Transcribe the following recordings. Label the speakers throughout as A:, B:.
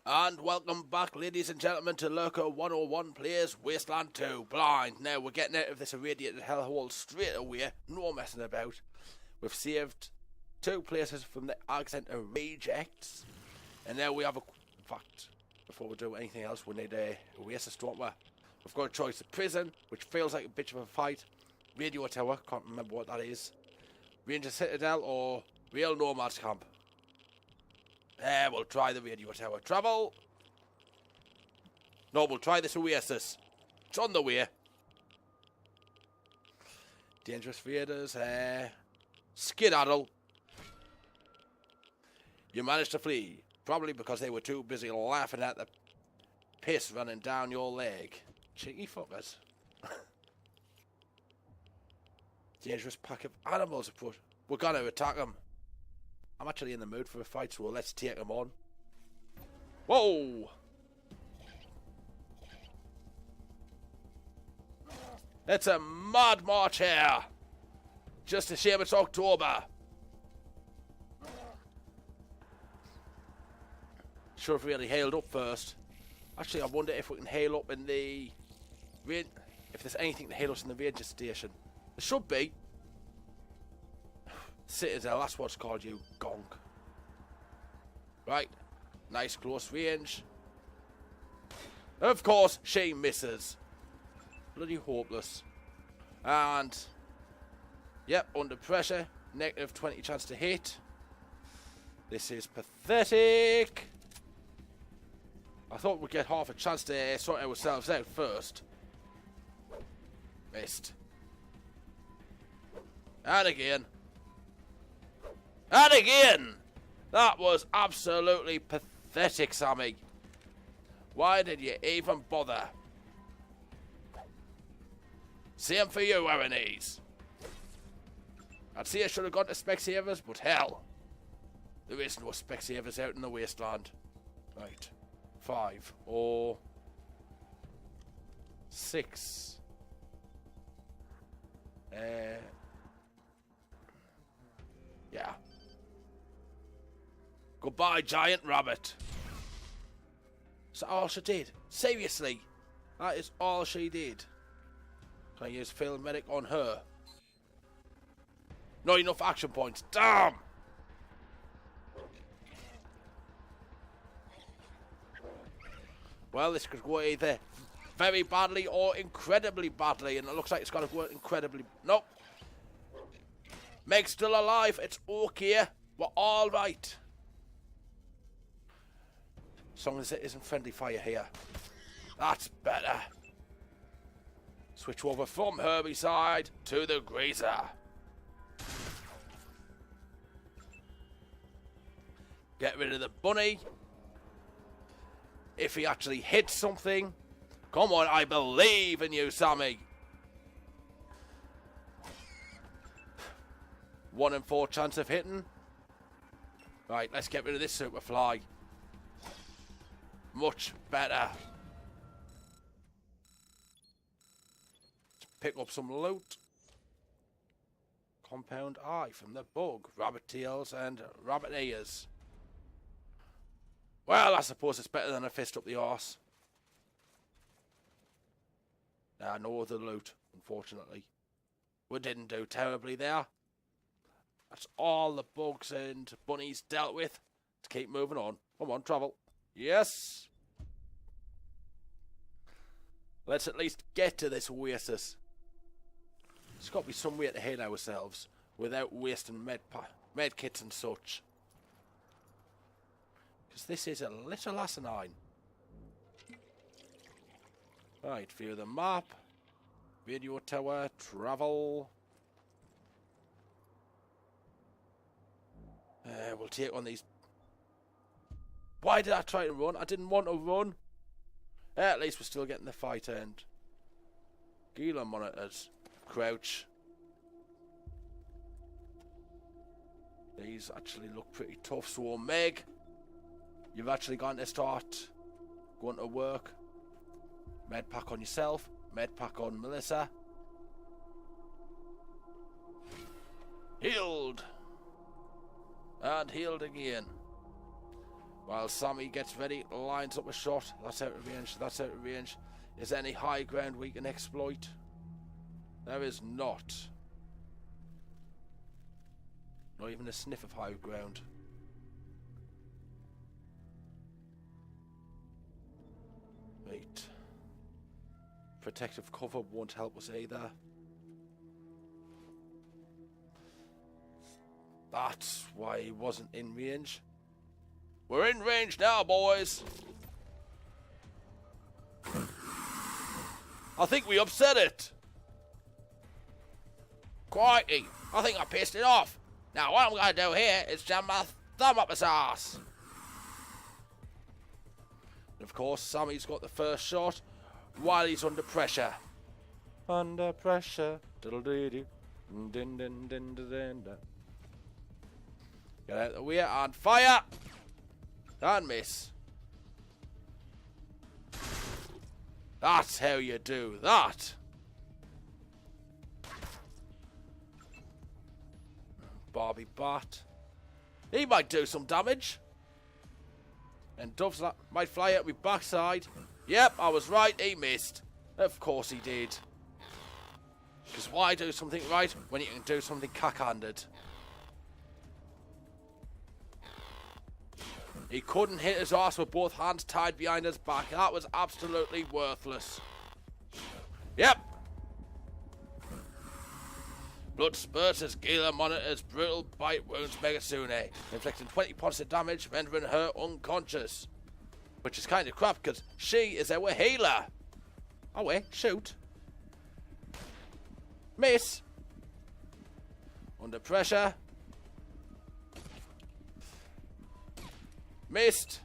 A: And welcome back, ladies and gentlemen, to Lurker101 Plays Wasteland 2 Blind. Now, we're getting out of this irradiated hellhole straight away, no messing about. We've saved 2 places from the Ag-Center rejects. And now we have in fact, before we do anything else, we need a oasis, don't we? We've got a choice of prison, which feels like a bitch of a fight. Radio tower, can't remember what that is. Ranger Citadel or real nomads camp. We'll try the radio tower. Travel! No, we'll try this oasis. It's on the way. Dangerous raiders. Skedaddle. You managed to flee. Probably because they were too busy laughing at the piss running down your leg. Cheeky fuckers. Dangerous pack of animals approach. We're gonna attack them. I'm actually in the mood for a fight, so let's take them on. Whoa! It's a mad march here. Just a shame it's October. Should have really hailed up first. Actually, I wonder if we can hail up in the rain. If there's anything to hail us in the ranger station. There should be. Citadel, that's what's called, you gonk. Right, nice close range. Of course, she misses. Bloody hopeless. And, yep, under pressure. Negative 20 chance to hit. This is pathetic. I thought we'd get half a chance to sort ourselves out first. Missed. And again. And again! That was absolutely pathetic, Sammy. Why did you even bother? Same for you, Aranese. I'd say I should have gone to Specsavers, but hell. There is no Specsavers out in the Wasteland. Right. 5 or 6. Yeah. Goodbye, giant rabbit. Is that all she did? Seriously? That is all she did. Can I use field medic on her? Not enough action points. Damn! Well, this could go either very badly or incredibly badly, and it looks like it's going to go incredibly... Nope. Meg's still alive. It's okay. We're all right. As long as it isn't friendly fire here. That's better. Switch over from herbicide to the grazer. Get rid of the bunny. If he actually hits something. Come on, I believe in you, Sammy. 1 in 4 chance of hitting. Right, let's get rid of this superfly. Much better. Let's pick up some loot. Compound eye from the bug. Rabbit tails and rabbit ears. Well, I suppose it's better than a fist up the arse. No other loot, unfortunately. We didn't do terribly there. That's all the bugs and bunnies dealt with. Let's keep moving on. Come on, travel. Yes. Let's at least get to this oasis. There's got to be some way to heal ourselves without wasting med kits and such. Because this is a little asinine. Right, view the map. Radio tower, travel. We'll take on these. Why did I try to run? I didn't want to run. At least we're still getting the fight end. Gila monitors. Crouch. These actually look pretty tough. So Meg, you've actually gone to start going to work. Med pack on yourself. Med pack on Melissa. Healed. And healed again. While Sammy gets ready, lines up a shot. That's out of range. That's out of range. Is there any high ground we can exploit? There is not. Not even a sniff of high ground. Right. Protective cover won't help us either. That's why he wasn't in range. We're in range now, boys. I think we upset it. Crikey, I think I pissed it off. Now what I'm going to do here is jam my thumb up his ass. And of course, Sammy's got the first shot while he's under pressure. Under pressure. Diddle-dee-doo. Din-din-din-din-din-din. Get out of the way and fire. And miss. That's how you do that. Barbie Bat. He might do some damage. And Dove's might fly out my backside. Yep, I was right, he missed. Of course he did. Because why do something right when you can do something cack-handed? He couldn't hit his arse with both hands tied behind his back. That was absolutely worthless. Yep. Blood spurts as Gila monitors brutal bite wounds Megasune, inflicting 20 points of damage, rendering her unconscious. Which is kind of crap, because she is our healer. Oh wait, shoot. Miss. Under pressure. Missed.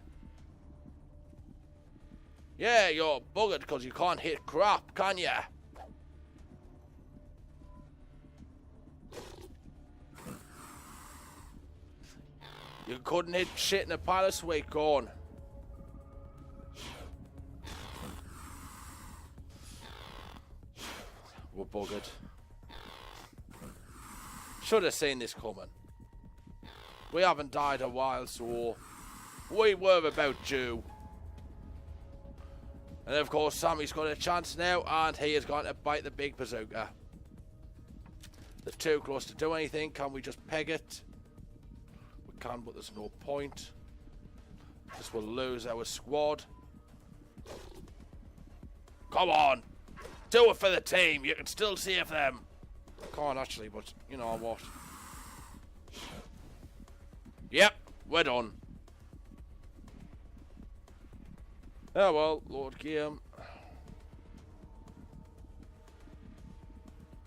A: Yeah, you're buggered because you can't hit crap, can ya? You couldn't hit shit in a palace weight gone. We're buggered. Should have seen this coming. We haven't died a while, so we were about due. And of course, Sammy's got a chance now, and he is going to bite the big bazooka. They're too close to do anything. Can we just peg it? We can, but there's no point. This will lose our squad. Come on! Do it for the team. You can still save them. I can't actually, but you know what? Yep, we're done. Oh well, Lord Game.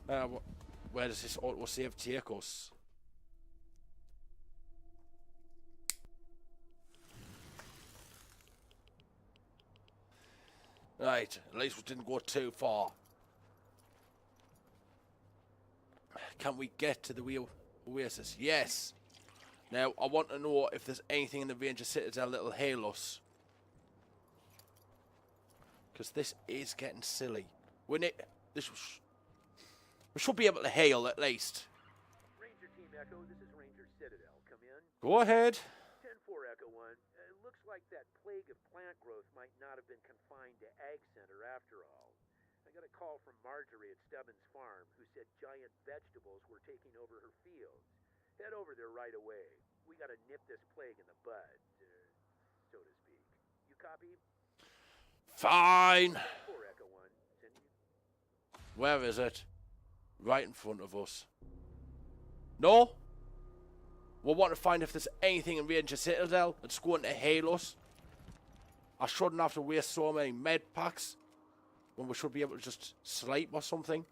A: Where does this autosave take us? Right, at least we didn't go too far. Can we get to the Oasis? Yes. Now, I want to know if there's anything in the range of Citadel that'll heal us. Because this is getting silly. We should be able to heal at least.
B: Ranger Team Echo, this is Ranger Citadel. Come in.
A: Go ahead.
B: 10-4 Echo 1. It looks like that plague of plant growth might not have been confined to Ag Center after all. I got a call from Marjorie at Stubbins Farm, who said giant vegetables were taking over her fields. Head over there right away. We gotta nip this plague in the bud, so to speak. You copy?
A: Fine.
B: 4 Echo 1. Send you.
A: Where is it? Right in front of us. No? We'll want to find if there's anything in range of Citadel that's going to heal us. I shouldn't have to waste so many med packs when we should be able to just sleep or something.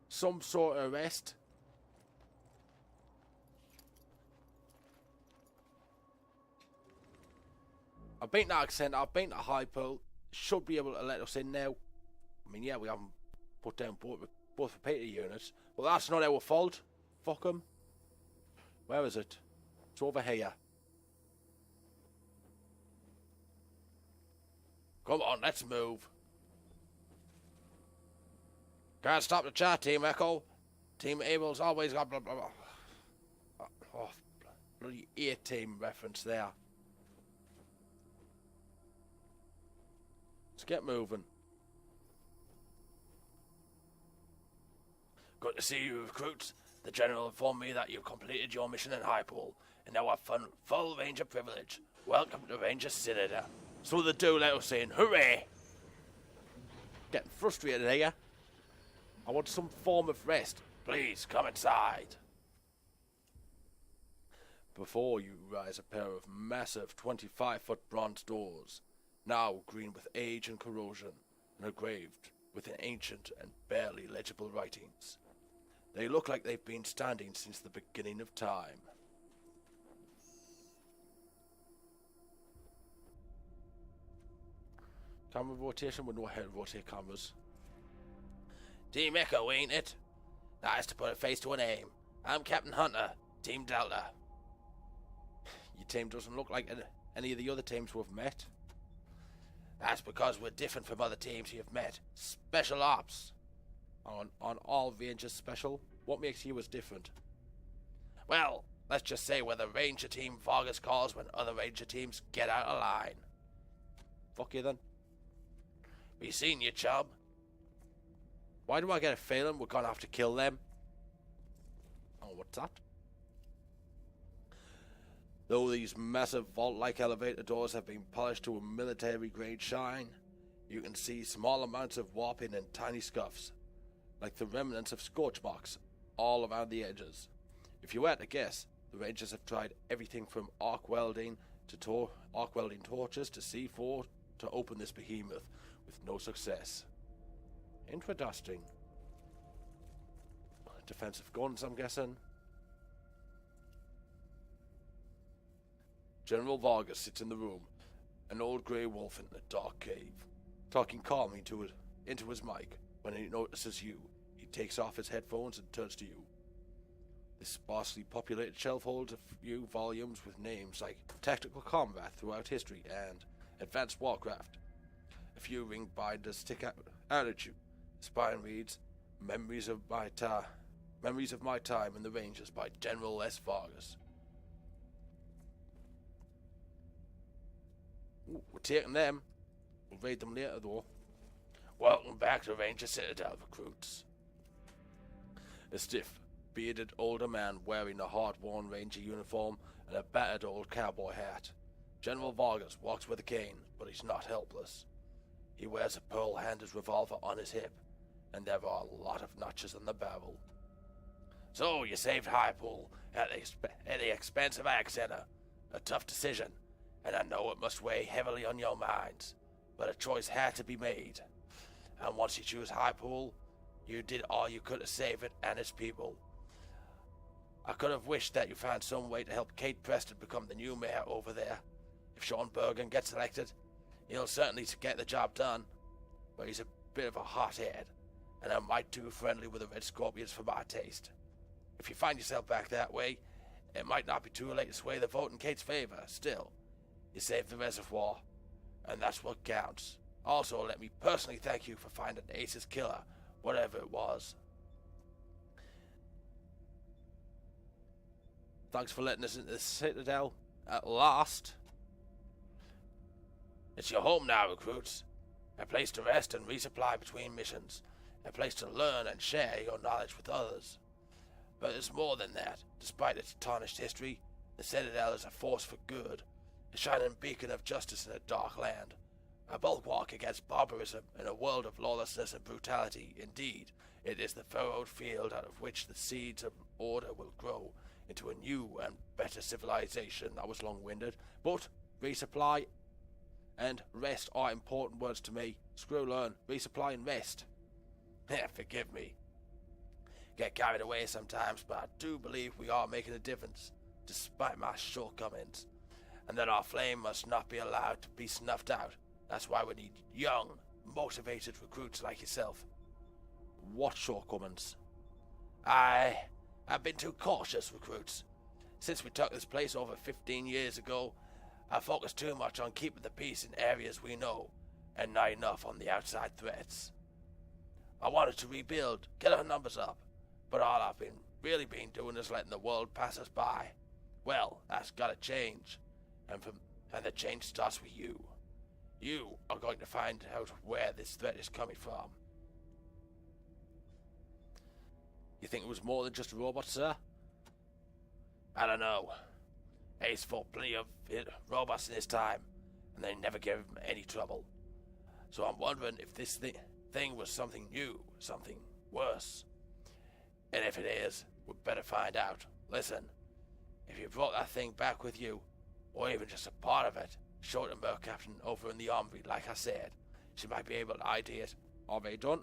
A: Some sort of rest. I've been to Accent, I've been to High Pool. Should be able to let us in now. I mean, yeah, we haven't put down both repeater units. But that's not our fault. Fuck 'em. Where is it? It's over here. Come on, let's move. Can't stop the chat, Team Echo. Team Abel's always got blah blah blah. Oh, Bloody A-team reference there. Let's get moving. Good to see you, recruits. The General informed me that you've completed your mission in Hypole, and now have full Ranger privilege. Welcome to Ranger Citadel. So they do let us saying, hooray! Getting frustrated here. I want some form of rest. Please, come inside. Before you rise a pair of massive 25-foot bronze doors, now green with age and corrosion, and engraved with ancient and barely legible writings. They look like they've been standing since the beginning of time. Camera rotation with no head rotate cameras. Team Echo, ain't it? Nice to put a face to a name. I'm Captain Hunter, Team Delta. Your team doesn't look like any of the other teams we've met. That's because we're different from other teams you've met. Special Ops. On all Rangers special, what makes you as different? Well, let's just say we're the Ranger team Vargas calls when other Ranger teams get out of line. Fuck you then. We seen you, chub. Why do I get a feeling we're gonna have to kill them? Oh, what's that? Though these massive vault-like elevator doors have been polished to a military-grade shine, you can see small amounts of warping and tiny scuffs, like the remnants of scorch marks, all around the edges. If you had to guess, the Rangers have tried everything from arc welding torches to C4 to open this behemoth, with no success. Interesting. Defensive guns, I'm guessing. General Vargas sits in the room, an old grey wolf in a dark cave, talking calmly into his mic. When he notices you, he takes off his headphones and turns to you. This sparsely populated shelf holds a few volumes with names like Tactical Combat Throughout History and Advanced Warcraft. A few ring binders stick out at you. The spine reads, Memories of My Time in the Rangers by General S. Vargas. Ooh, we're taking them. We'll read them later though. Welcome back to Ranger Citadel, recruits. A stiff, bearded older man wearing a hard-worn Ranger uniform and a battered old cowboy hat. General Vargas walks with a cane, but he's not helpless. He wears a pearl-handled revolver on his hip, and there are a lot of notches on the barrel. So, you saved Hypole at the expense of Ag Center. A tough decision, and I know it must weigh heavily on your minds, but a choice had to be made. And once you choose Hypole, you did all you could to save it and its people. I could have wished that you found some way to help Kate Preston become the new mayor over there. If Sean Bergen gets elected, he'll certainly get the job done, but he's a bit of a hothead, and a mite too friendly with the Red Scorpions for my taste. If you find yourself back that way, it might not be too late to sway the vote in Kate's favor. Still, you saved the reservoir, and that's what counts. Also, let me personally thank you for finding Ace's killer, whatever it was. Thanks for letting us into the Citadel at last. It's your home now, recruits. A place to rest and resupply between missions. A place to learn and share your knowledge with others. But it's more than that. Despite its tarnished history, the Citadel is a force for good. A shining beacon of justice in a dark land. A bulwark against barbarism in a world of lawlessness and brutality. Indeed, it is the furrowed field out of which the seeds of order will grow into a new and better civilization. That was long-winded, but resupply and rest are important words to me. Screw learn, resupply and rest. Forgive me. Get carried away sometimes, but I do believe we are making a difference, despite my shortcomings, and that our flame must not be allowed to be snuffed out. That's why we need young, motivated recruits like yourself. What shortcomings? I've been too cautious, recruits. Since we took this place over 15 years ago, I focused too much on keeping the peace in areas we know, and not enough on the outside threats. I wanted to rebuild, get our numbers up, but all I've really been doing is letting the world pass us by. Well, that's gotta change. And the change starts with you. You are going to find out where this threat is coming from. You think it was more than just a robot, sir? I don't know. Ace fought plenty of robots in his time, and they never gave him any trouble. So I'm wondering if this thing was something new, something worse. And if it is, we'd better find out. Listen, if you brought that thing back with you, or even just a part of it, show it to Merc Captain over in the armory, like I said. She might be able to ID it. Already done.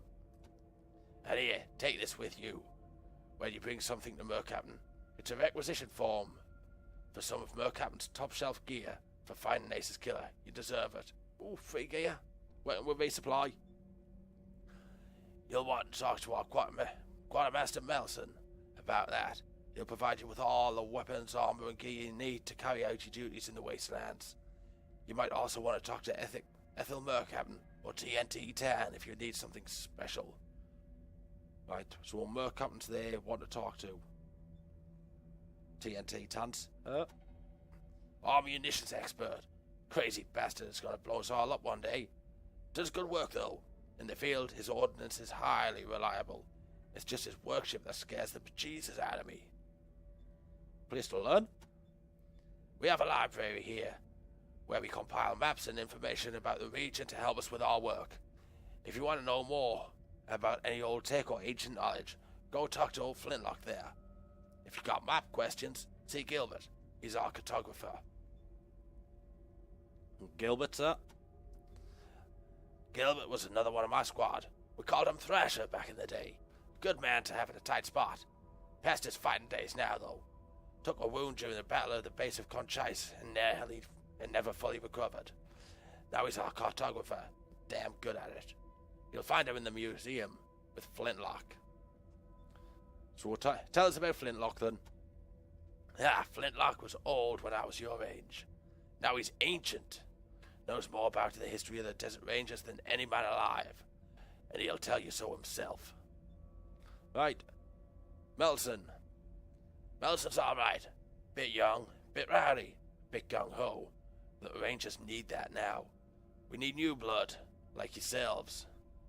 A: And here, take this with you. When you bring something to Merc Captain, it's a requisition form for some of Merc Captain's top shelf gear for finding Ace's killer. You deserve it. Ooh, free gear. Waiting with resupply. You'll want to talk to our Quartermaster Melson about that. He'll provide you with all the weapons, armor, and gear you need to carry out your duties in the Wastelands. You might also want to talk to Ethel Merc Captain or TNT Tan if you need something special. Right, so Merc Captain's there, want to talk to. TNT Tans. Our munitions expert. Crazy bastard is going to blow us all up one day. Does good work though. In the field, his ordnance is highly reliable. It's just his workshop that scares the bejesus out of me. Place to learn? We have a library here, where we compile maps and information about the region to help us with our work. If you want to know more about any old tech or ancient knowledge, go talk to old Flintlock there. If you got map questions, see Gilbert. He's our cartographer. Gilbert, sir? Gilbert was another one of my squad. We called him Thrasher back in the day. Good man to have in a tight spot. Past his fighting days now, though. Took a wound during the battle of the base of Conchise and never fully recovered. Now he's our cartographer. Damn good at it. You'll find him in the museum with Flintlock. So tell us about Flintlock then. Flintlock was old when I was your age. Now he's ancient. Knows more about the history of the Desert Ranges than any man alive. And he'll tell you so himself. Right. Melson. Melson's alright. Bit young, bit rowdy, bit gung-ho. The Rangers need that now. We need new blood, like yourselves.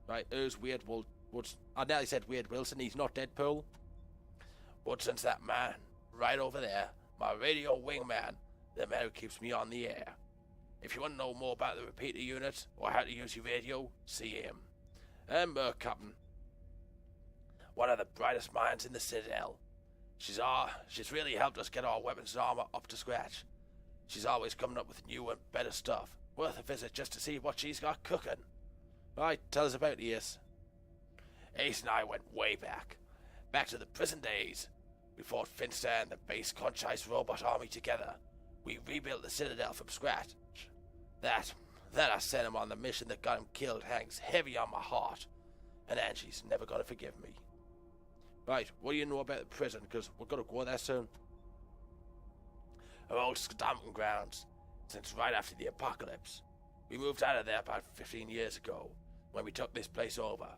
A: Right, who's Weird Woods? I nearly said Weird Wilson, he's not Deadpool. Woodson's that man, right over there. My radio wingman, the man who keeps me on the air. If you want to know more about the repeater unit, or how to use your radio, see him. And Merc Captain. One of the brightest minds in the Citadel. She's really helped us get our weapons and armor up to scratch. She's always coming up with new and better stuff. Worth a visit just to see what she's got cooking. Right, tell us about Ace. Ace and I went way back. Back to the prison days. We fought Finster and the base Conchise robot army together. We rebuilt the Citadel from scratch. That I sent him on the mission that got him killed hangs heavy on my heart. And Angie's never gonna forgive me. Right, what do you know about the prison? Because we're gonna go there soon. Our old stomping grounds, since right after the apocalypse. We moved out of there about 15 years ago, when we took this place over.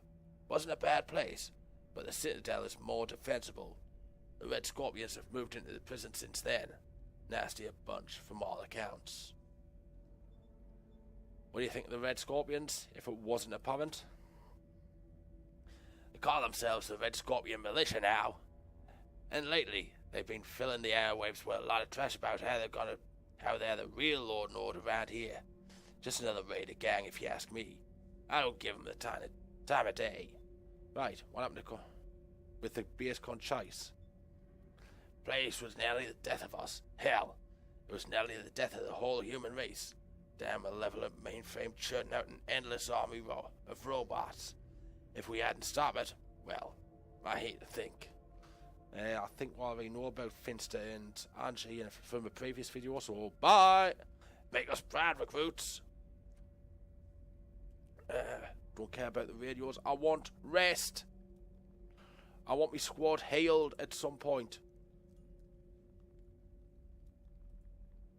A: Wasn't a bad place, but the Citadel is more defensible. The Red Scorpions have moved into the prison since then. Nastier bunch, from all accounts. What do you think of the Red Scorpions, if it wasn't apparent? They call themselves the Red Scorpion Militia now. And lately, they've been filling the airwaves with a lot of trash about how they're the real Lord and Order around here. Just another raider gang, if you ask me. I don't give them the time of day. Right, what happened with the base Conchise? Place was nearly the death of us. Hell, it was nearly the death of the whole human race. Damn malevolent mainframe churning out an endless army of robots. If we hadn't stopped it, well, I hate to think. I think what we know about Finster and Angie from a previous video, so bye! Make us proud, recruits! Don't care about the radios. I want rest! I want my squad hailed at some point.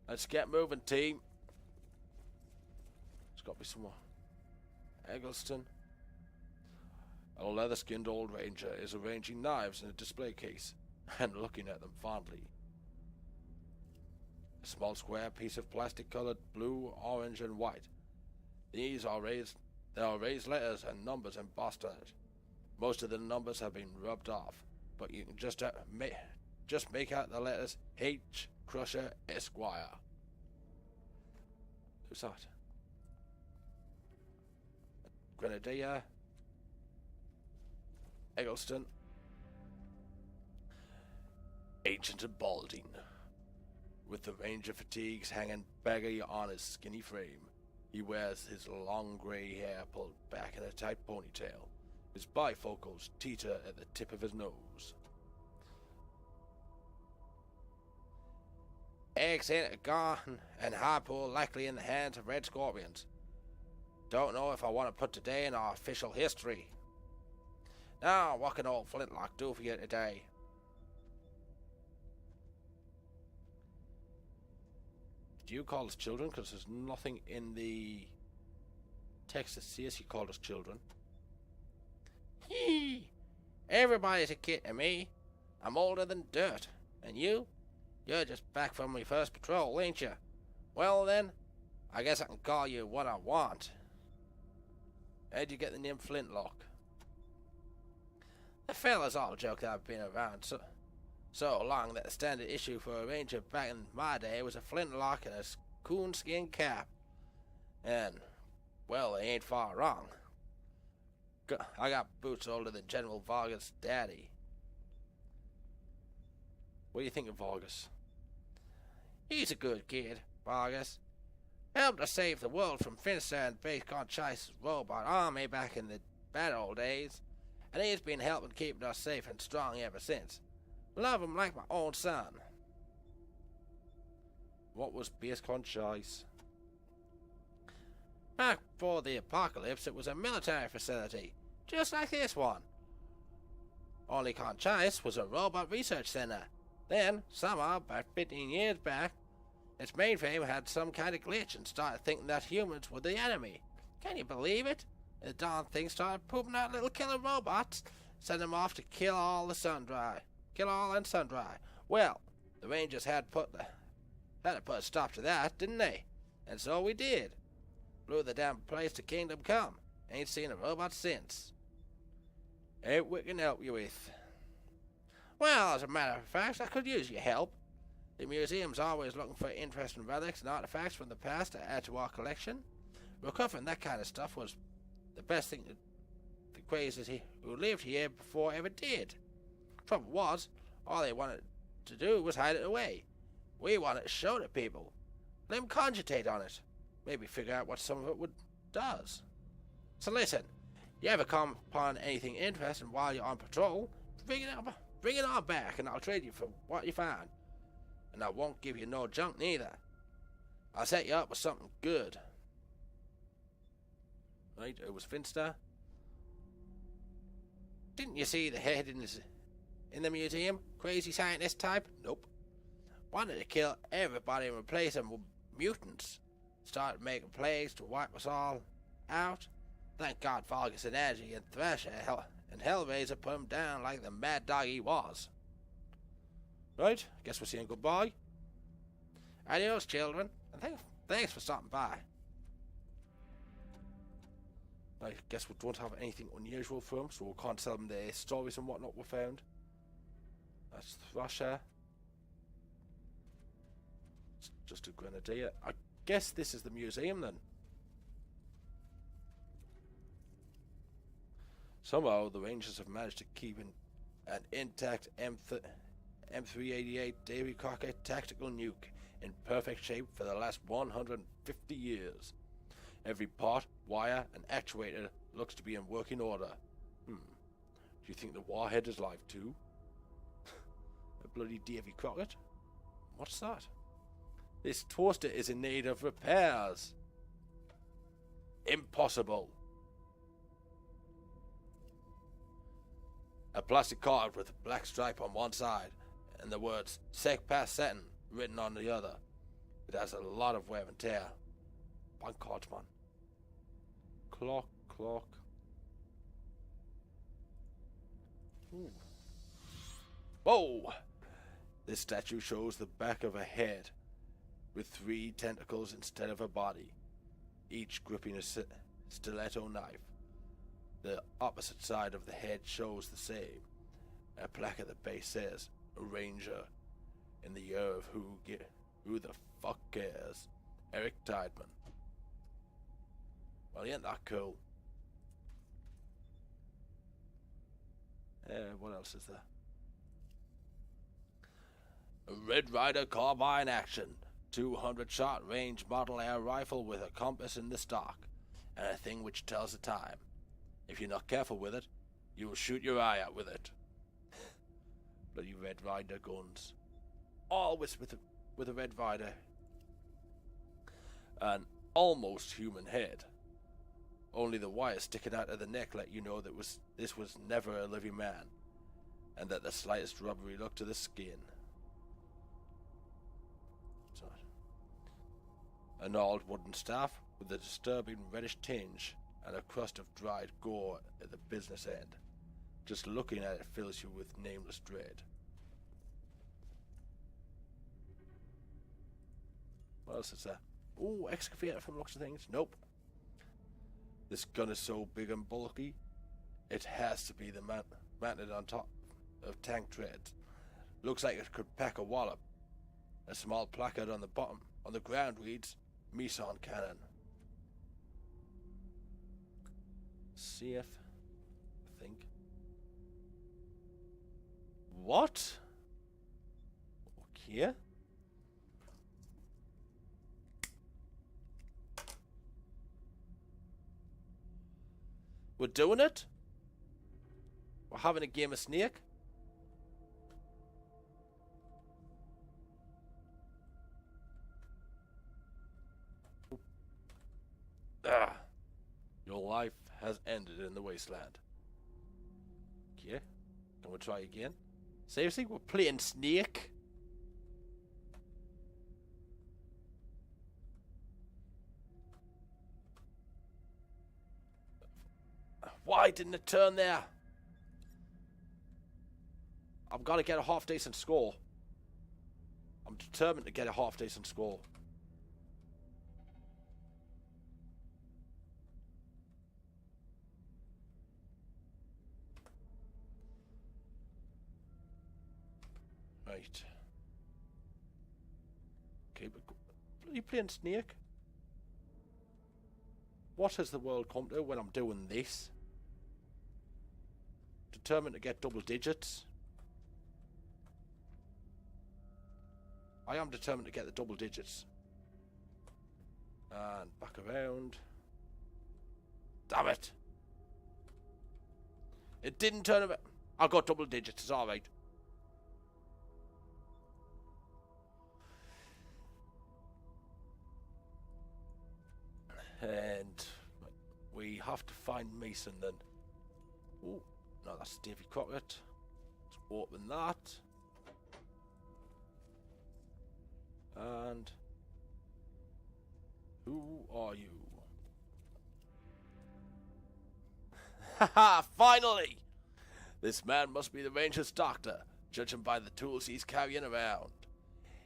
A: Let's get moving, team. There's got to be some more. Eggleston. A leather-skinned old ranger is arranging knives in a display case and looking at them fondly. A small square piece of plastic colored blue, orange, and white. There are raised letters and numbers embossed on it. Most of the numbers have been rubbed off, but you can just make out the letters H. Crusher Esquire. Who's that? Grenadier. Eggleston. Ancient and balding, with the Ranger fatigues hanging baggy on his skinny frame. He wears his long grey hair pulled back in a tight ponytail. His bifocals teeter at the tip of his nose. Eggs in it gone, and Harpool likely in the hands of red scorpions. Don't know if I want to put today in our official history. Now, what can old Flintlock do for you today? Do you call us children? Because there's nothing in the text that says you called us children. Hee! Everybody's a kid to me. I'm older than dirt. And you? You're just back from my first patrol, ain't you? Well then, I guess I can call you what I want. How'd you get the name Flintlock? The fellas all joke that I've been around so long that the standard issue for a ranger back in my day was a flintlock and a coonskin cap. And, well, they ain't far wrong. I got boots older than General Vargas' daddy. What do you think of Vargas? He's a good kid, Vargas. Helped us save the world from Finster and Base Conchice's robot army back in the bad old days, and he's been helping keep us safe and strong ever since. Love him like my own son. What was Base Conchice? Back before the apocalypse, it was a military facility, just like this one. Only Conchice was a robot research center. Then, somehow, about 15 years back, its mainframe had some kind of glitch and started thinking that humans were the enemy. Can you believe it? The darn thing started pooping out little killer robots, sending them off to kill all and sundry. Well, the Rangers had to put a stop to that, didn't they? And so we did. Blew the damn place to kingdom come. Ain't seen a robot since. Ain't we can help you with? Well, as a matter of fact, I could use your help. The museum's always looking for interesting relics and artifacts from the past to add to our collection. Recovering that kind of stuff was the best thing the crazies who lived here before ever did. Trouble was, all they wanted to do was hide it away. We wanted to show to people. Let them cogitate on it. Maybe figure out what some of it does. So listen, you ever come upon anything interesting while you're on patrol, bring it on back and I'll trade you for what you find. And I won't give you no junk neither. I'll set you up with something good. Right, it was Finster. Didn't you see the head in the museum? Crazy scientist type? Nope. Wanted to kill everybody and replace them with mutants. Started making plagues to wipe us all out. Thank God Vargas and Angie and Thrasher and Hellraiser put him down like the mad dog he was. Right, guess we're saying goodbye. Adios, children, and thanks for stopping by. I guess we don't have anything unusual for them, so we can't tell them the stories and whatnot we found. That's Thrasher. It's just a grenadier. I guess this is the museum then. Somehow the Rangers have managed to keep an intact M388 Davy Crockett tactical nuke in perfect shape for the last 150 years. Every part, wire, and actuator looks to be in working order. Do you think the warhead is live too? A bloody Davy Crockett? What's that? This toaster is in need of repairs. Impossible. A plastic card with a black stripe on one side and the words Sec Pass Satin written on the other. It has a lot of wear and tear. Bank cards, man. Clock. Ooh. Whoa! This statue shows the back of a head. with 3 tentacles instead of a body, each gripping a stiletto knife. The opposite side of the head shows the same. A plaque at the base says, "A Ranger in the year of who the fuck cares? Eric Tideman." Well, ain't that cool? What else is there? A Red Ryder carbine action. 200 shot range model air rifle with a compass in the stock, and a thing which tells the time. If you're not careful with it, you will shoot your eye out with it. Bloody Red Ryder guns. Always with a Red Ryder. An almost human head. Only the wire sticking out of the neck let you know that this was never a living man, and that the slightest rubbery look to the skin. An old wooden staff with a disturbing reddish tinge and a crust of dried gore at the business end. Just looking at it fills you with nameless dread. What else is there? Ooh, excavator from looks of things. Nope. This gun is so big and bulky, it has to be the mounted on top of tank treads. Looks like it could pack a wallop. A small placard on the bottom, on the ground reads, Meson Cannon. CF, I think. What? Okay. We're doing it? We're having a game of Snake? Your life has ended in the Wasteland. Okay. Can we try again? Seriously? We're playing Snake? Why didn't it turn there? I've got to get a half-decent score. I'm determined to get a half-decent score. Right. Okay, but are you playing Snake? What has the world come to when I'm doing this? Determined to get double digits. I am determined to get the double digits. And back around. Damn it. It didn't turn about. I got double digits, it's alright. And we have to find Mason then. Oh, no, that's Davy Crockett. Let's open that. And who are you? Haha, finally! This man must be the Ranger's doctor, judging by the tools he's carrying around.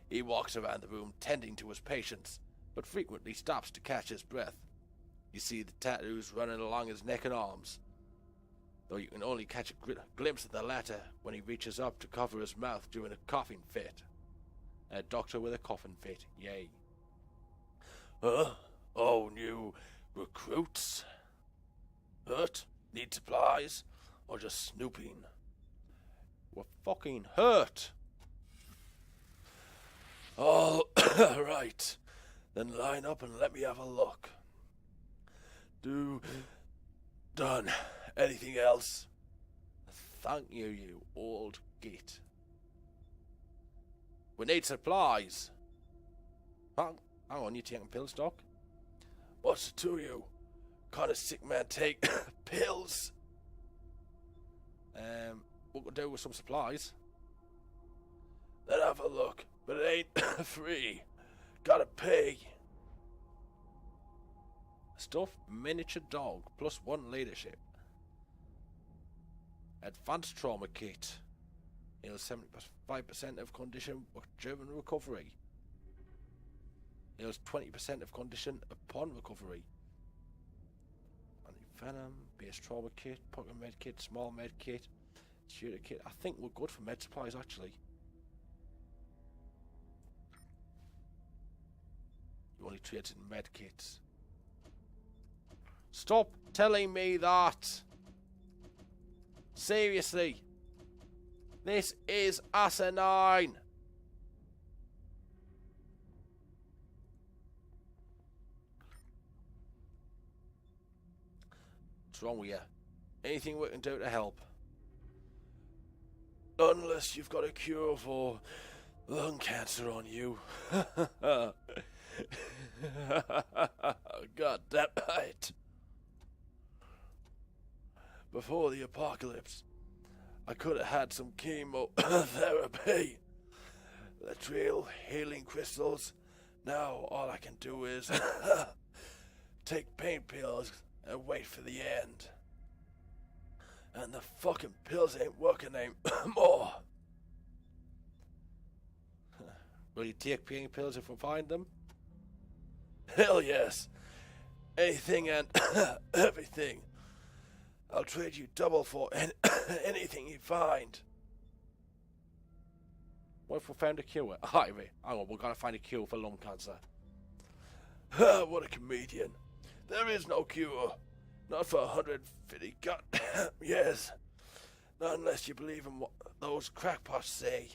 A: He walks around the room tending to his patients, but frequently stops to catch his breath. You see the tattoos running along his neck and arms, though you can only catch a glimpse of the latter when he reaches up to cover his mouth during a coughing fit. A doctor with a coughing fit, yay. Oh, new recruits? Hurt? Need supplies? Or just snooping? We're fucking hurt! All right. Then line up and let me have a look. Done. Anything else? Thank you, you old git. We need supplies. Hang on, you taking pills, Doc? What's it to you? Can't a sick man take pills? What could do with some supplies? Then have a look, but it ain't free. Gotta pay. Stuffed miniature dog plus 1 leadership. Advanced trauma kit. Heals 75% of condition during recovery. Heals 20% of condition upon recovery. Anti-venom, base trauma kit, pocket med kit, small med kit, shooter kit. I think we're good for med supplies actually. You only trades in med kits. Stop telling me that! Seriously! This is asinine! What's wrong with you? Anything we can do to help? Unless you've got a cure for lung cancer on you. God damn it. Before the apocalypse, I could have had some chemotherapy. Latrell healing crystals. Now all I can do is take pain pills and wait for the end. And the fucking pills ain't working anymore. Will you take pain pills if we find them? Hell yes. Anything and everything. I'll trade you double for anything you find. What if we found a cure? Hang on, we're gonna find a cure for lung cancer. What a comedian. There is no cure. Not for 150 years. Not unless you believe in what those crackpots say.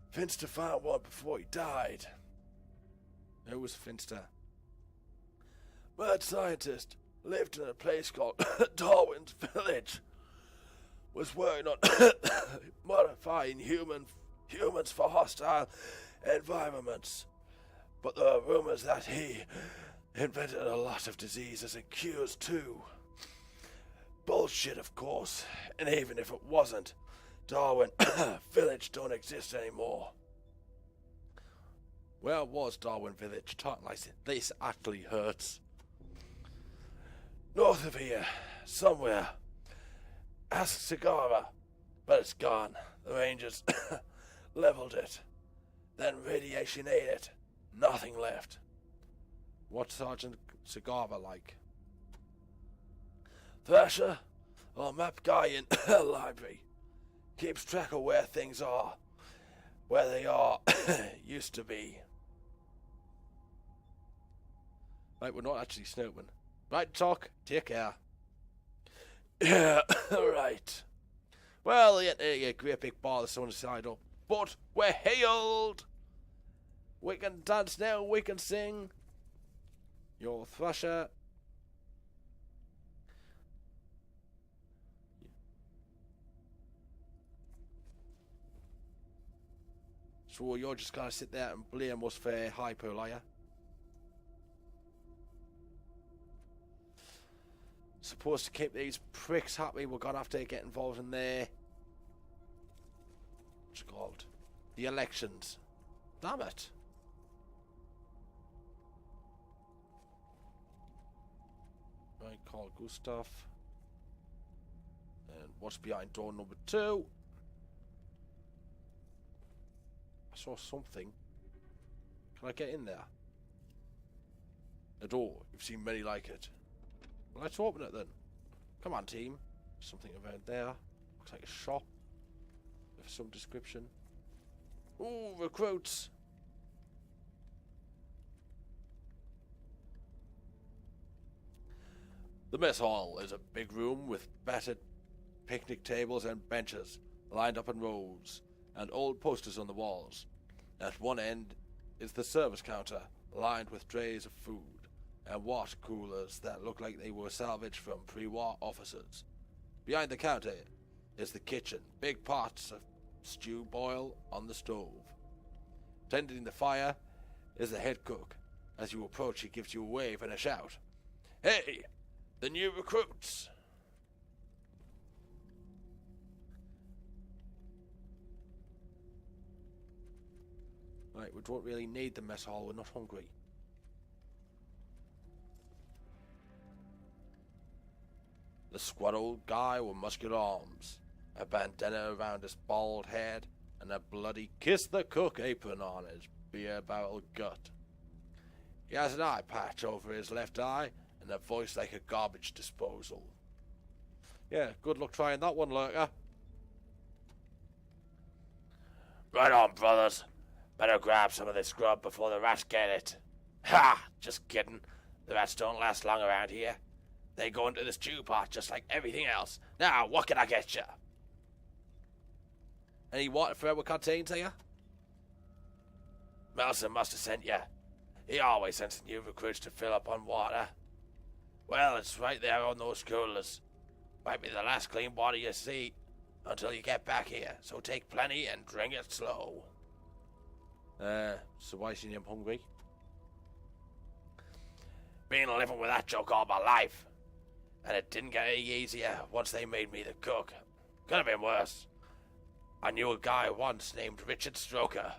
A: Finster found one before he died. Who was Finster? Mad scientist. Lived in a place called Darwin's Village. Was working on modifying humans for hostile environments. But there are rumors that he invented a lot of diseases and cures too. Bullshit, of course. And even if it wasn't, Darwin Village don't exist anymore. Where was Darwin Village? Talk like this actually hurts. North of here, somewhere. Ask Sagara, but it's gone. The Rangers leveled it. Then radiation ate it. Nothing left. What's Sergeant Sagara like? Thrasher, or map guy in library. Keeps track of where things are. Where they are used to be. Right, we're not actually snooping. Right, talk. Take care. Yeah, right. Well, yeah, a great big ball of sun side up. But we're healed. We can dance now. We can sing. Your Thrasher. So you're just gonna sit there and blame us for hypo, are you? Supposed to keep these pricks happy. We're gonna have to get involved in their what's it called? The elections. Damn it. Right, call Gustav. And what's behind door number 2? I saw something. Can I get in there? A door. You've seen many like it. Well, let's open it then. Come on, team. Something around there. Looks like a shop. With some description. Ooh, recruits. The mess hall is a big room with battered picnic tables and benches lined up in rows, and old posters on the walls. At one end is the service counter, lined with trays of food and water coolers that look like they were salvaged from pre-war officers. Behind the counter is the kitchen, big pots of stew boil on the stove. Tending the fire is the head cook. As you approach, he gives you a wave and a shout. Hey, the new recruits! Right, we don't really need the mess hall, we're not hungry. The squat old guy with muscular arms, a bandana around his bald head, and a bloody kiss the cook apron on his beer barrel gut. He has an eye patch over his left eye and a voice like a garbage disposal. Yeah, good luck trying that one, Lurker. Right on, brothers. Better grab some of this grub before the rats get it. Ha! Just kidding. The rats don't last long around here. They go into the stew pot just like everything else. Now, what can I get you? Any water for our canteens here? Melson must have sent you. He always sends new recruits to fill up on water. Well, it's right there on those coolers. Might be the last clean water you see until you get back here, so take plenty and drink it slow. So why is I'm hungry? Been living with that joke all my life, and it didn't get any easier once they made me the cook. Could have been worse. I knew a guy once named Richard Stroker.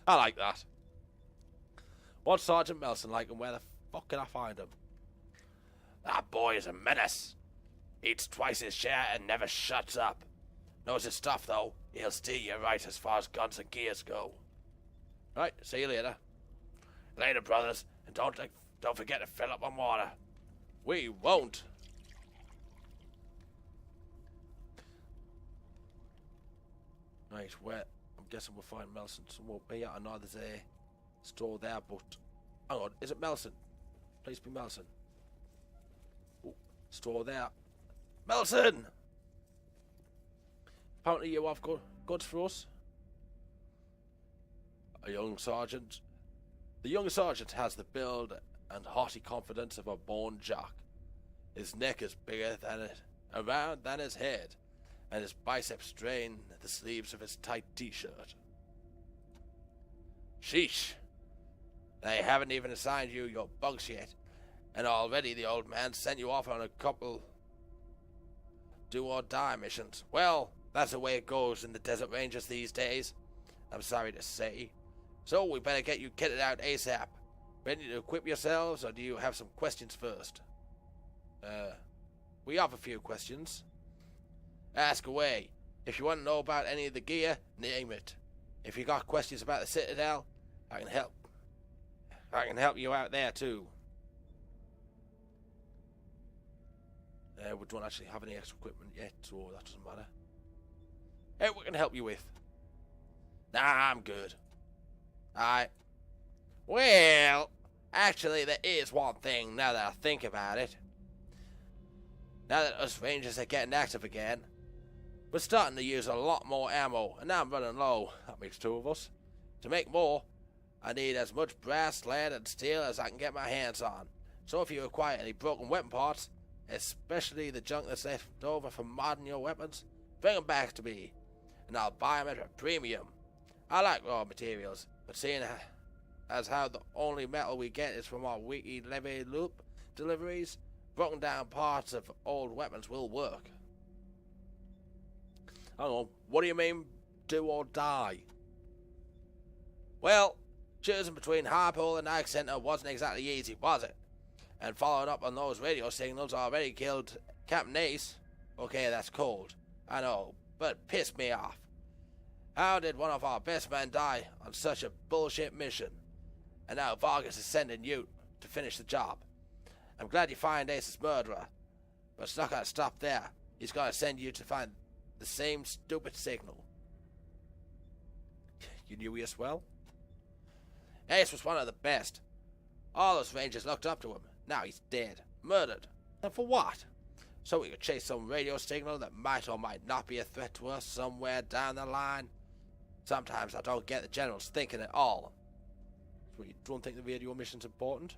A: I like that. What's Sergeant Melson like, and where the fuck can I find him? That boy is a menace. Eats twice his share and never shuts up. Knows his stuff, though. He'll steer you right as far as guns and gears go. Right, see you later. Later, brothers, and don't forget to fill up on water. We won't. Right, where? I'm guessing we'll find Melson somewhere here. I know there's a store there, but hang on, is it Melson? Please be Melson. Ooh, store there. Melson! Apparently you have goods for us. A young sergeant. The young sergeant has the build and hearty confidence of a born jock. His neck is bigger than his head, and his biceps strain the sleeves of his tight t-shirt. Sheesh. They haven't even assigned you your bunks yet, and already the old man sent you off on a couple do-or-die missions. Well, that's the way it goes in the desert ranges these days, I'm sorry to say. So we better get you kitted out ASAP. Ready to equip yourselves, or do you have some questions first? We have a few questions. Ask away. If you want to know about any of the gear, name it. If you got questions about the Citadel, I can help. I can help you out there too. We don't actually have any extra equipment yet, so that doesn't matter. Hey, we can help you with. Nah, I'm good. Alright. Well, actually there is one thing now that I think about it. Now that us Rangers are getting active again, we're starting to use a lot more ammo, and now I'm running low. That makes two of us. To make more, I need as much brass, lead, and steel as I can get my hands on. So if you require any broken weapon parts, especially the junk that's left over from modding your weapons, bring them back to me, and I'll buy them at a premium. I like raw materials, but seeing as how the only metal we get is from our weekly levy loop deliveries, broken down parts of old weapons will work. Hang on, what do you mean, do or die? Well, choosing between Harpole and Ag Center wasn't exactly easy, was it? And following up on those radio signals already killed Captain Ace. Okay, that's cold, I know, but it pissed me off. How did one of our best men die on such a bullshit mission? And now Vargas is sending you to finish the job. I'm glad you find Ace's murderer, but it's not going to stop there. He's going to send you to find the same stupid signal. You knew Ace well? Ace was one of the best. All those Rangers looked up to him. Now he's dead. Murdered. And for what? So we could chase some radio signal that might or might not be a threat to us somewhere down the line? Sometimes I don't get the General's thinking at all. So you don't think the radio mission's important?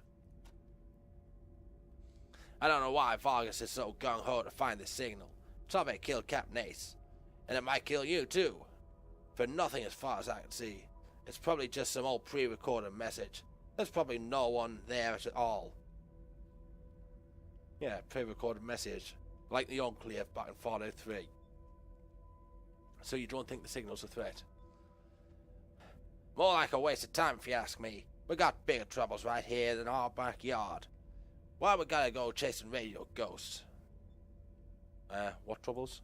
A: I don't know why Vargas is so gung-ho to find this signal. Somebody killed Captain Ace. And it might kill you too. For nothing as far as I can see. It's probably just some old pre-recorded message. There's probably no one there at all. Yeah, pre-recorded message. Like the Enclave back in Fallout 3. So you don't think the signal's a threat? More like a waste of time if you ask me. We got bigger troubles right here in our backyard. Why we gotta go chasing radio ghosts? What troubles?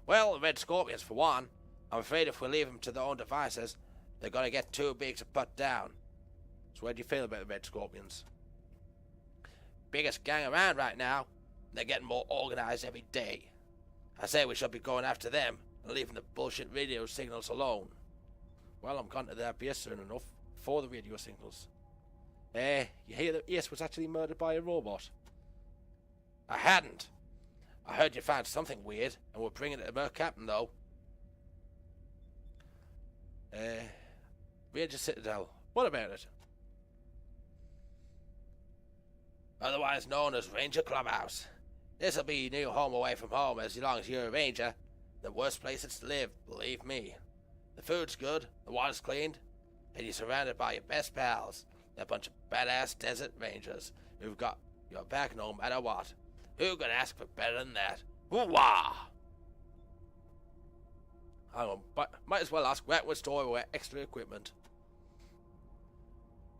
A: Well, the Red Scorpions for one. I'm afraid if we leave them to their own devices, they're going to get too big to put down. So how do you feel about the Red Scorpions? Biggest gang around right now. They're getting more organised every day. I say we should be going after them and leaving the bullshit radio signals alone. Well, I'm going to their base soon enough for the radio signals. You hear that Ace was actually murdered by a robot? I hadn't. I heard you found something weird and were bringing it to Mer Captain, though. Ranger Citadel. What about it? Otherwise known as Ranger Clubhouse. This'll be your new home away from home as long as you're a ranger. The worst places to live, believe me. The food's good, the water's cleaned, and you're surrounded by your best pals. They're a bunch of badass desert rangers who've got your back no matter what. Who could ask for better than that? Hoo-wah! Hang on, but might as well ask where would store away extra equipment.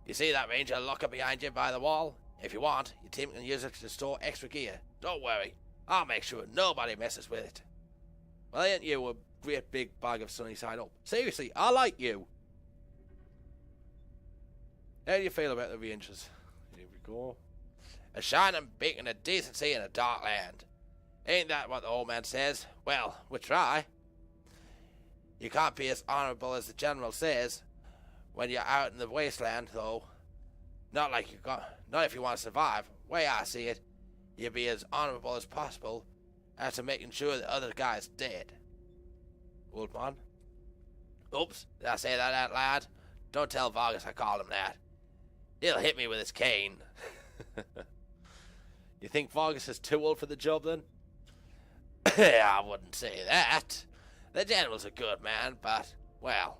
A: You see that ranger locker behind you by the wall? If you want, your team can use it to store extra gear. Don't worry, I'll make sure nobody messes with it. Well, ain't you a great big bag of sunny side up? Seriously, I like you. How do you feel about the Rangers? Here we go. A shining beacon of decency in a dark land. Ain't that what the old man says? Well, we try. You can't be as honourable as the General says when you're out in the Wasteland, though. Not if you want to survive. Way I see it, you be as honourable as possible after making sure the other guy's dead. Old man? Oops, did I say that out loud? Don't tell Vargas I called him that. He'll hit me with his cane. You think Vargas is too old for the job, then? I wouldn't say that. The General's a good man, but, well,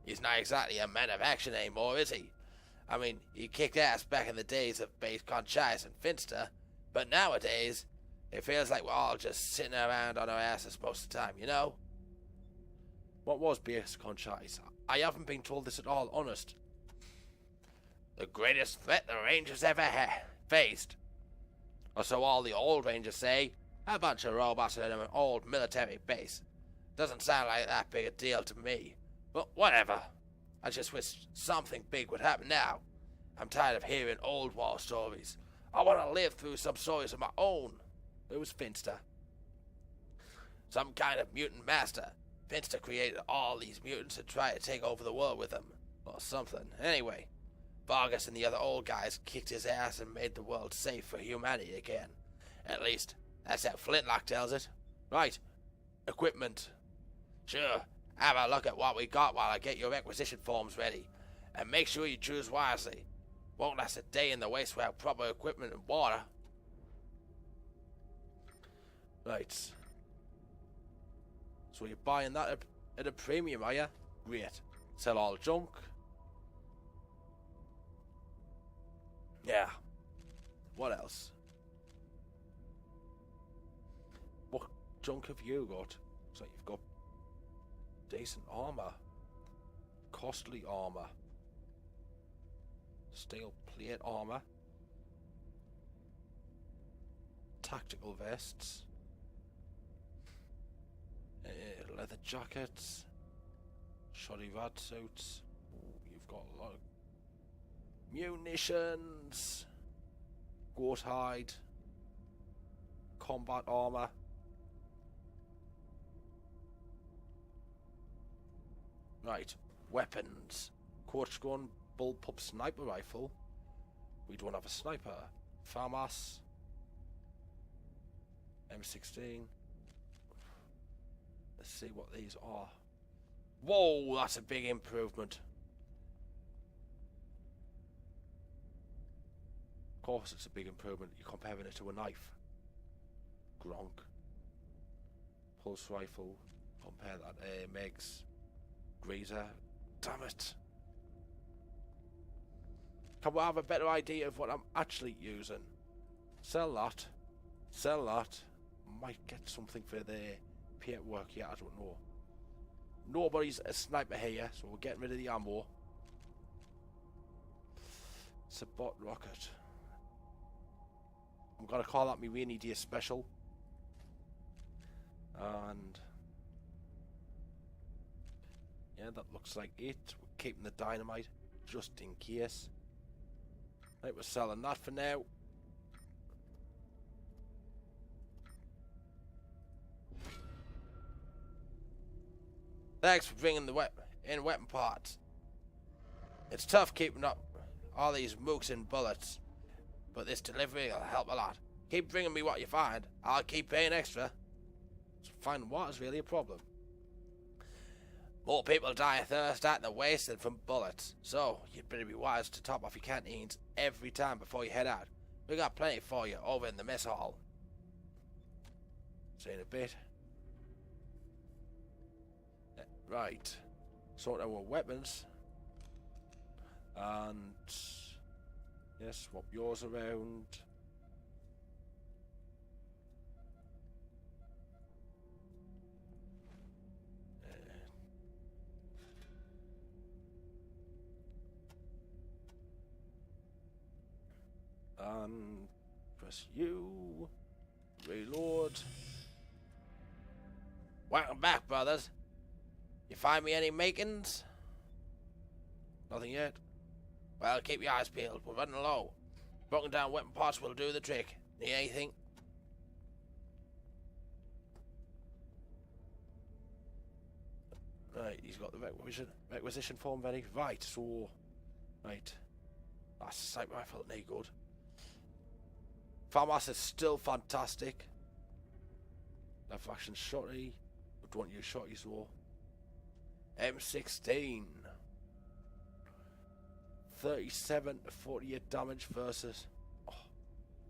A: he's not exactly a man of action anymore, is he? I mean, he kicked ass back in the days of Base Conchise and Finster, but nowadays, it feels like we're all just sitting around on our asses most of the time, you know? What was Base Conchise? I haven't been told this at all, honest. The greatest threat the Rangers ever faced. Or so all the old Rangers say. A bunch of robots in an old military base. Doesn't sound like that big a deal to me. But whatever. I just wish something big would happen now. I'm tired of hearing old war stories. I want to live through some stories of my own. It was Finster. Some kind of mutant master. Finster created all these mutants to try to take over the world with them. Or something. Anyway, Vargas and the other old guys kicked his ass and made the world safe for humanity again. At least, that's how Flintlock tells it. Right. Equipment. Sure. Have a look at what we got while I get your requisition forms ready. And make sure you choose wisely. Won't last a day in the waste without proper equipment and water. Right. So you're buying that at a premium, are you? Great. Sell all junk. Yeah. What else? What junk have you got? Looks like you've got decent armor. Costly armor. Steel plate armor. Tactical vests. Leather jackets. Shoddy rad suits. Ooh, you've got a lot of munitions. Goat hide. Combat armor. Right, weapons. Quartz gun, bullpup sniper rifle. We don't have a sniper. FAMAS. M16. Let's see what these are. Whoa, that's a big improvement. Of course it's a big improvement. You're comparing it to a knife. Gronk. Pulse rifle. Compare that. Megs. Greaser. Damn it. Can we have a better idea of what I'm actually using? Sell that. Sell that. Might get something for the paintwork yet, I don't know. Nobody's a sniper here, so we're getting rid of the ammo. It's a bot rocket. I'm gonna call that my rainy day special. And Yeah, that looks like it. We're keeping the dynamite just in case. Right, we're selling that for now. Thanks for bringing the weapon parts. It's tough keeping up all these mooks and bullets, but this delivery will help a lot. Keep bringing me what you find. I'll keep paying extra. So finding water's really a problem. More people die of thirst at the Wasteland from bullets, so you'd better be wise to top off your canteens every time before you head out. We got plenty for you over in the mess hall. See you in a bit. Right. Sort our weapons. And yes, swap yours around. And press U. Reload. Welcome back, brothers. You find me any makings? Nothing yet. Well, keep your eyes peeled. We're running low. Broken down weapon parts will do the trick. Need anything? Right, he's got the requisition form ready. Right, so... Right. That's a sniper rifle, no good. Farmhouse is still fantastic. Left action shotty. Would want you shotties though. M16. 37 to 48 damage versus... Oh,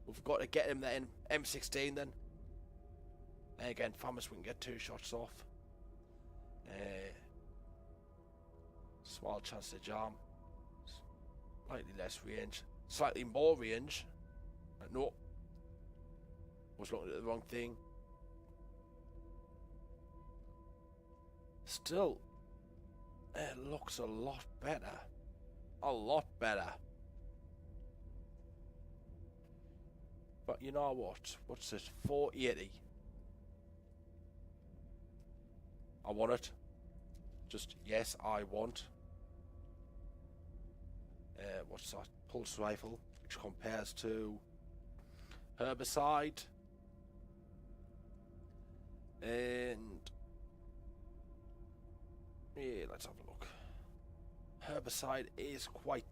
A: we've got to get him there in M16 then. And again, Farmers we can get 2 shots off. Small chance to jam. Slightly less range. Slightly more range. No. Was looking at the wrong thing. Still, it looks a lot better. A lot better. But you know what? What's this? 480. I want it. Just, yes, I want. What's that? Pulse rifle, which compares to herbicide. And yeah, let's have a look. Herbicide is quite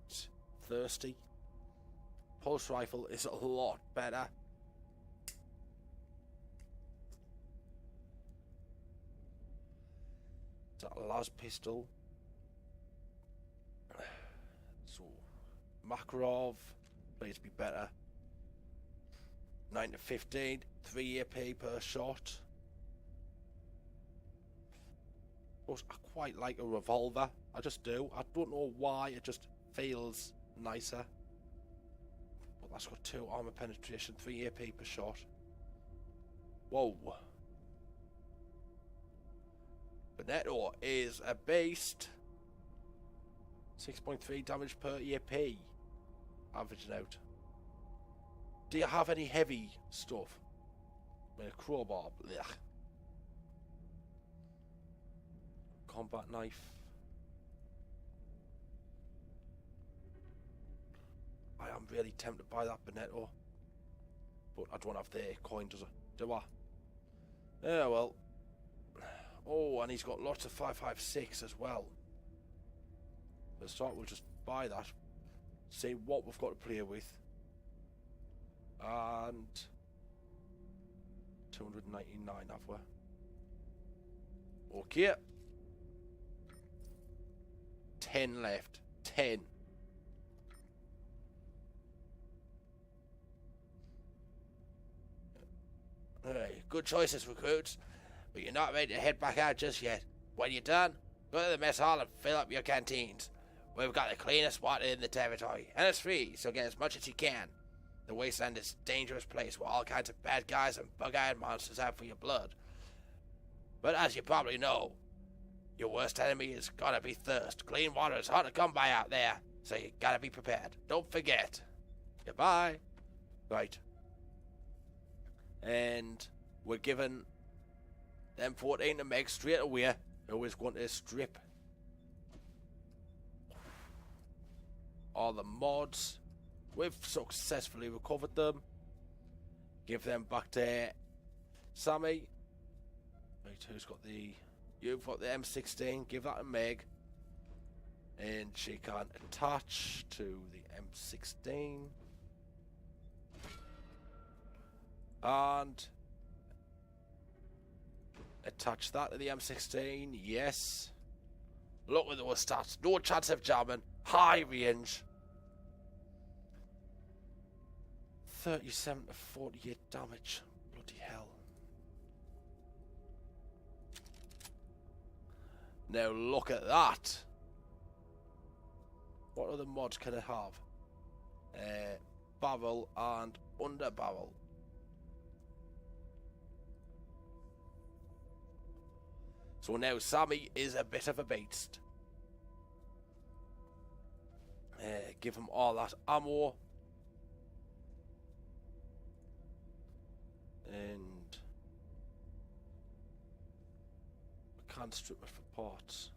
A: thirsty. Pulse rifle is a lot better. Is that a las pistol? So Makarov, please be better. 9 to 15, 3 AP per shot. But I quite like a revolver. I just do. I don't know why. It just feels nicer. But that's got 2 armor penetration, 3 AP per shot. Whoa. Benetto is a beast. 6.3 damage per EP. Averaging out. Do you have any heavy stuff? I mean, a crowbar. Blech. Combat knife. I am really tempted by that Benetto. But I don't have the coin, do I? Yeah, well. Oh, and he's got lots of 5.56 as well. For the start, we'll just buy that. See what we've got to play with. And 299 have we? Okay. 10 left. 10. Alright, good choices, recruits. But you're not ready to head back out just yet. When you're done, go to the mess hall and fill up your canteens. We've got the cleanest water in the territory, and it's free, so get as much as you can. The Wasteland is a dangerous place where all kinds of bad guys and bug-eyed monsters out for your blood. But as you probably know, your worst enemy is gonna be thirst. Clean water is hard to come by out there, so you gotta be prepared. Don't forget. Goodbye. Right. And we're given them 14 to make straight away. Who is going to strip all the mods. We've successfully recovered them. Give them back to Sammy. Right, who's got the... You've got the M16. Give that to Meg. And she can attach to the M16. And attach that to the M16. Yes. Look at those stats. No chance of jamming. High range. 37 to 48 damage. Bloody hell. Now look at that. What other mods can it have? Barrel and under barrel. So now Sammy is a bit of a beast. Give him all that ammo. And we can't strip it for parts.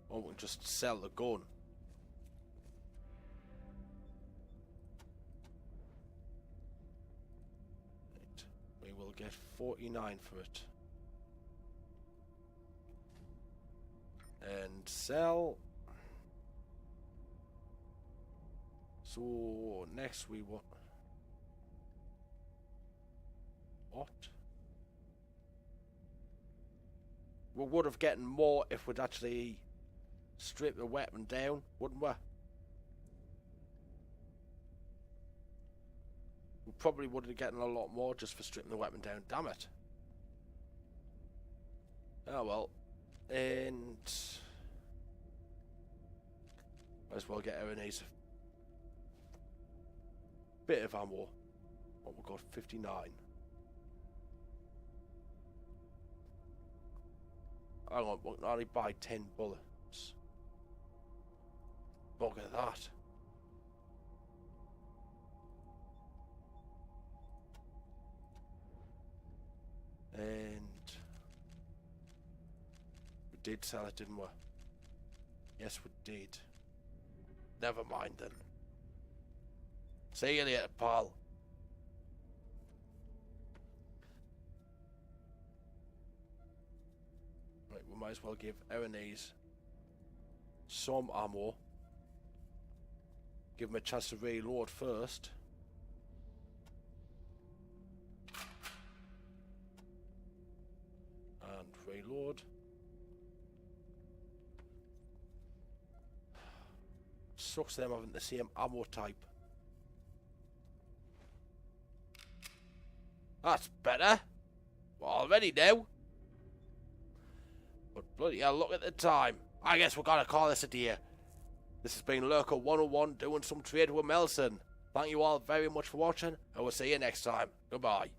A: Or we can just sell the gun. Right. We will get 49 for it. And sell. So next we want... What? We would have gotten more if we'd actually stripped the weapon down, wouldn't we? We probably would have gotten a lot more just for stripping the weapon down, damn it. Oh well. And might as well get Erinese bit of ammo. What we got? 59. Hang on, we can only buy 10 bullets. Look at that. And we did sell it, didn't we? Yes, we did. Never mind then. See you later, pal. Right, we might as well give Erinese some ammo. Give him a chance to reload first. And reload. Sucks them having the same ammo type. That's better. Already now. But bloody hell, look at the time. I guess we're gonna call this a day. This has been Lurker101 doing some trade with Melson. Thank you all very much for watching, and we'll see you next time. Goodbye.